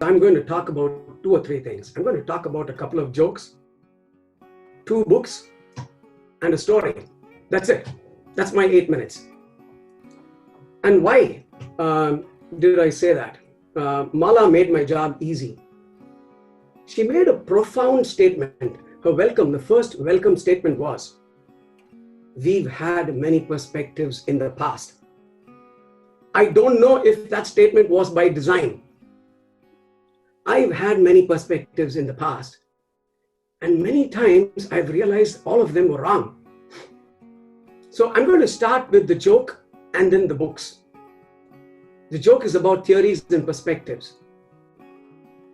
I'm going to talk about 2 or 3 things. I'm going to talk about a couple of jokes, 2 books, and a story. That's it. That's my 8 minutes. And why did I say that? Mala made my job easy. She made a profound statement. Her welcome, the first welcome statement was, we've had many perspectives in the past. I don't know if that statement was by design. I've had many perspectives in the past, and many times I've realized all of them were wrong. So I'm going to start with the joke and then the books. The joke is about theories and perspectives.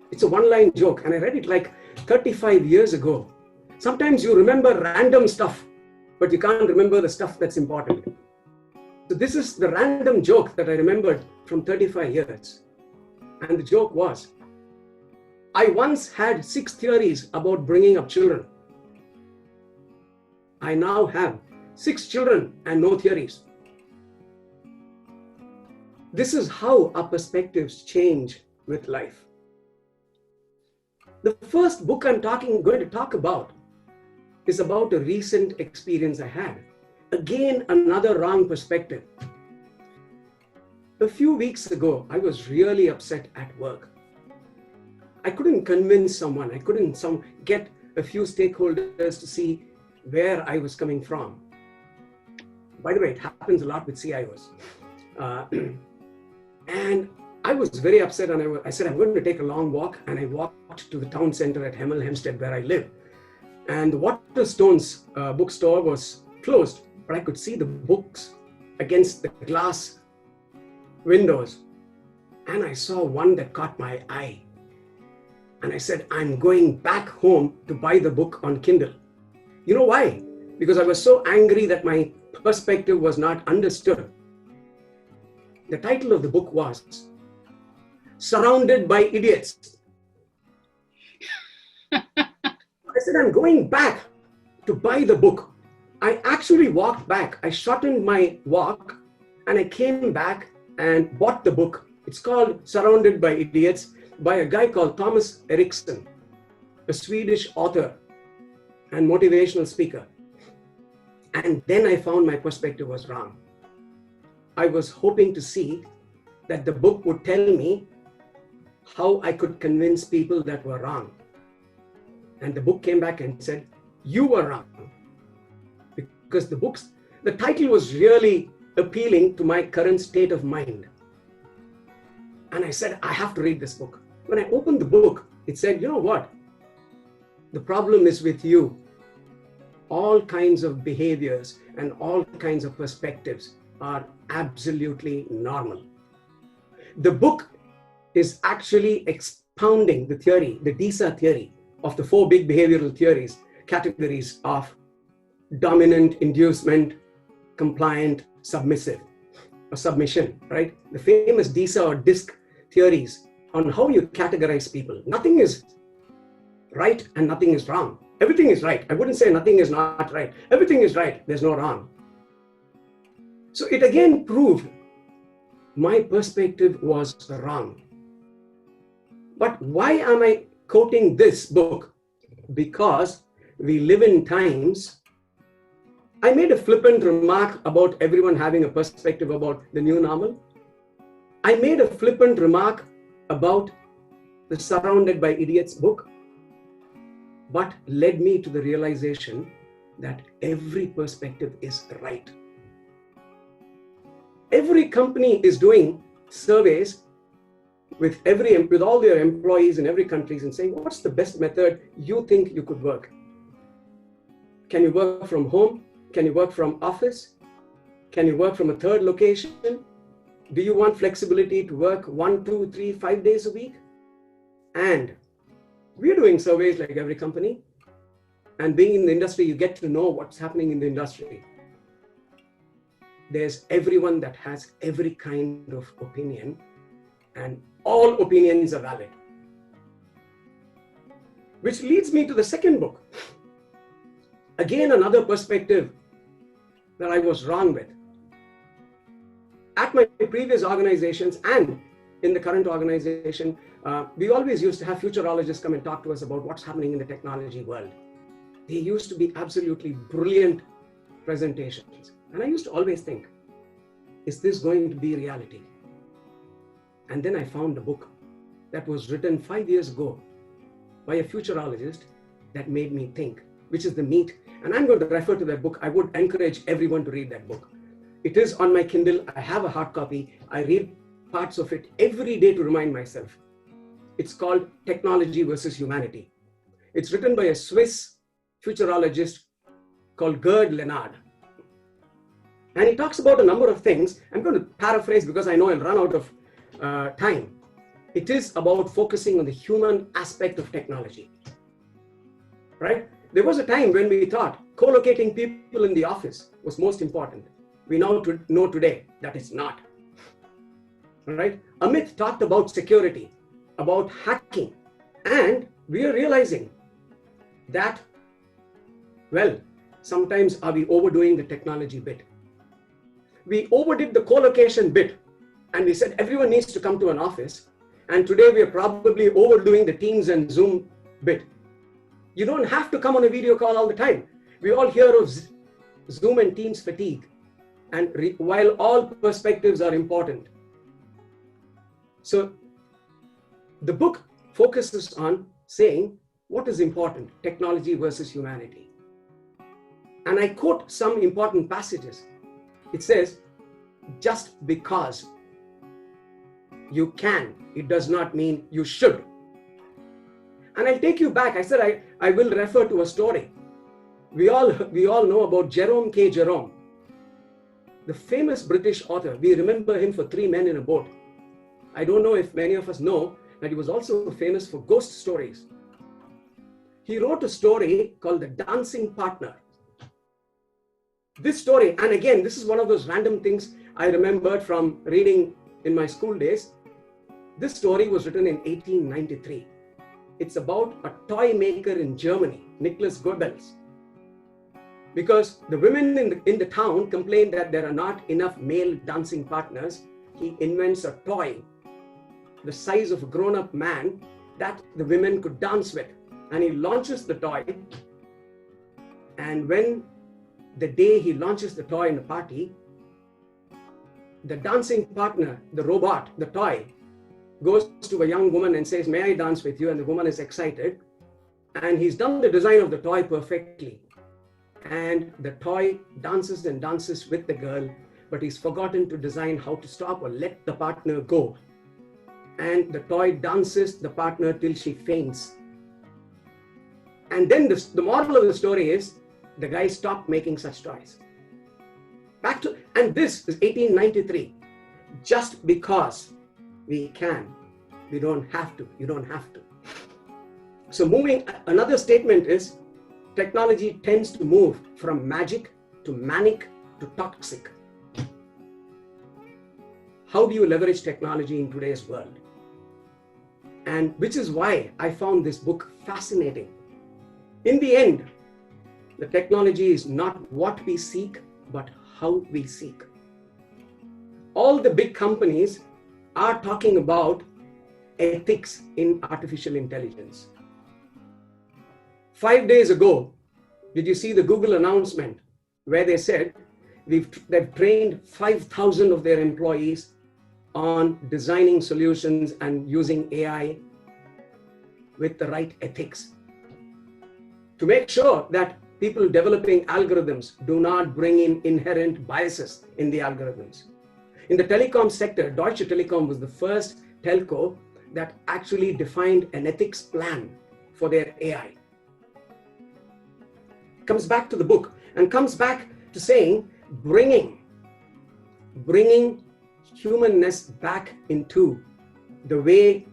It's a one-line joke, and I read it like 35 years ago. Sometimes you remember random stuff, but you can't remember the stuff that's important. So this is the random joke that I remembered from 35 years. And the joke was, I once had 6 theories about bringing up children. I now have 6 children and no theories. This is how our perspectives change with life. The first book I'm going to talk about is about a recent experience I had. Again, another wrong perspective. A few weeks ago, I was really upset at work. I couldn't convince someone. I couldn't get a few stakeholders to see where I was coming from. By the way, it happens a lot with CIOs. And I was very upset, and I said, I'm going to take a long walk, and I walked to the town center at Hemel Hempstead where I live. And the Waterstones bookstore was closed, but I could see the books against the glass windows. And I saw one that caught my eye. And I said, I'm going back home to buy the book on Kindle. You know why? Because I was so angry that my perspective was not understood. The title of the book was Surrounded by Idiots. I said, I'm going back to buy the book. I actually walked back. I shortened my walk and I came back and bought the book. It's called Surrounded by Idiots by a guy called Thomas Eriksson, a Swedish author and motivational speaker. And then I found my perspective was wrong. I was hoping to see that the book would tell me how I could convince people that were wrong. And the book came back and said, you were wrong. Because the title was really appealing to my current state of mind. And I said, I have to read this book. When I opened the book, it said, you know what? The problem is with you. All kinds of behaviors and all kinds of perspectives are absolutely normal. The book is actually expounding the theory, the DISA theory of the 4 big behavioral theories, categories of dominant, inducement, compliant, submissive, or submission, right? The famous DISA or DISC theories on how you categorize people. Nothing is right and nothing is wrong. Everything is right. I wouldn't say nothing is not right. Everything is right. There's no wrong. So it again proved my perspective was wrong. But why am I quoting this book? Because we live in times. I made a flippant remark about everyone having a perspective about the new normal. I made a flippant remark about the Surrounded by Idiots book, but led me to the realization that every perspective is right. Every company is doing surveys with all their employees in every country and saying, what's the best method you think you could work? Can you work from home? Can you work from office? Can you work from a third location? Do you want flexibility to work 1, 2, 3, 5 days a week? And we're doing surveys like every company. And being in the industry, you get to know what's happening in the industry. There's everyone that has every kind of opinion, and all opinions are valid. Which leads me to the second book. Again, another perspective that I was wrong with. At my previous organizations and in the current organization, we always used to have futurologists come and talk to us about what's happening in the technology world. They used to be absolutely brilliant presentations. And I used to always think, is this going to be reality? And then I found a book that was written 5 years ago by a futurologist that made me think, which is the meat. And I'm going to refer to that book. I would encourage everyone to read that book. It is on my Kindle. I have a hard copy. I read parts of it every day to remind myself. It's called Technology versus Humanity. It's written by a Swiss futurologist called Gerd Leonard. And he talks about a number of things. I'm going to paraphrase because I know I'll run out of time. It is about focusing on the human aspect of technology, right? There was a time when we thought co-locating people in the office was most important. We now know today that it's not, right? Amit talked about security, about hacking, and we are realizing that, well, sometimes are we overdoing the technology bit? We overdid the co-location bit, and we said everyone needs to come to an office. And today we are probably overdoing the Teams and Zoom bit. You don't have to come on a video call all the time. We all hear of Zoom and Teams fatigue. And while all perspectives are important. So the book focuses on saying what is important, technology versus humanity. And I quote some important passages. It says, just because you can, it does not mean you should. And I'll take you back. I said I will refer to a story. We all know about Jerome K Jerome, the famous British author. We remember him for Three Men in a Boat. I don't know if many of us know that he was also famous for ghost stories. He wrote a story called The Dancing Partner. This story, and again, this is one of those random things I remembered from reading in my school days. This story was written in 1893. It's about a toy maker in Germany, Nicholas Goebbels. Because the women in the town complained that there are not enough male dancing partners, he invents a toy the size of a grown-up man that the women could dance with. And he launches the toy. And when the day he launches the toy in a party, the dancing partner, the robot, the toy, goes to a young woman and says, "May I dance with you?" And the woman is excited. And he's done the design of the toy perfectly. And the toy dances and dances with the girl, but he's forgotten to design how to stop or let the partner go. And the toy dances the partner till she faints. And then the moral of the story is, the guy stopped making such toys. And this is 1893. Just because we can, we don't have to. You don't have to. So another statement is, technology tends to move from magic to manic to toxic. How do you leverage technology in today's world? And which is why I found this book fascinating. In the end, the technology is not what we seek, but how we seek. All the big companies are talking about ethics in artificial intelligence. 5 days ago, did you see the Google announcement where they said they've trained 5,000 of their employees on designing solutions and using AI with the right ethics to make sure that people developing algorithms do not bring in inherent biases in the algorithms. In the telecom sector, Deutsche Telekom was the first telco that actually defined an ethics plan for their AI. Comes back to the book and comes back to saying, bringing humanness back into the way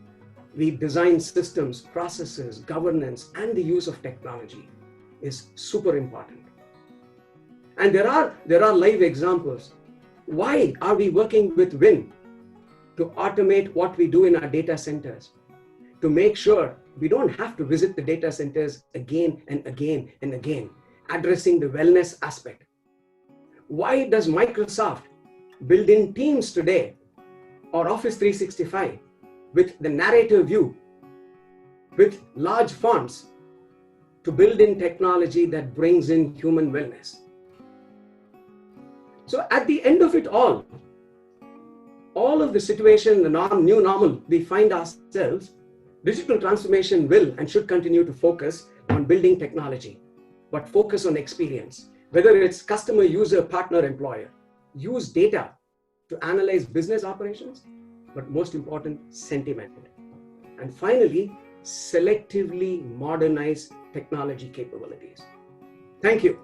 we design systems, processes, governance, and the use of technology is super important. And there are live examples. Why are we working with Vin to automate what we do in our data centers? To make sure we don't have to visit the data centers again and again and again, addressing the wellness aspect. Why does Microsoft build in Teams today or Office 365 with the narrative view, with large fonts, to build in technology that brings in human wellness. So at the end of it all of the situation, the new normal we find ourselves, digital transformation will and should continue to focus on building technology, but focus on experience, whether it's customer, user, partner, employer. Use data to analyze business operations, but most important, sentiment. And finally, selectively modernize technology capabilities. Thank you.